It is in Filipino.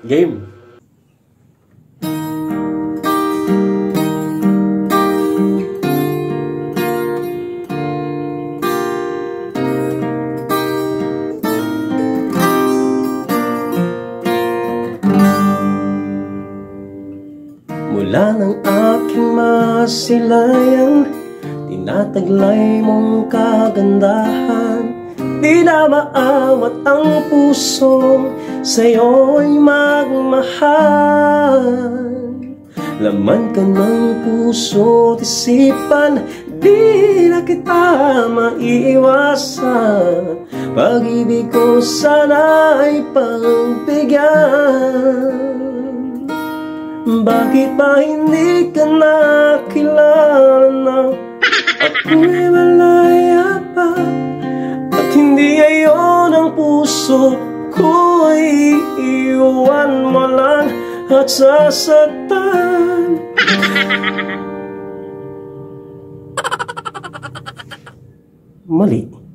Game. Mula ng aking masilayan, tinataglay mong kagandahan. Di na maawat ang pusong sa'yo'y magmahal. Laman ka ng puso't isipan, di na kita maiiwasan. Pag-ibig ko sana'y pagbigyan. Bakit ba hindi ka nakilala na ako'y malaya pa? At hindi ayon ang puso ko'y iiwan mo lang at sasaktan. Mali.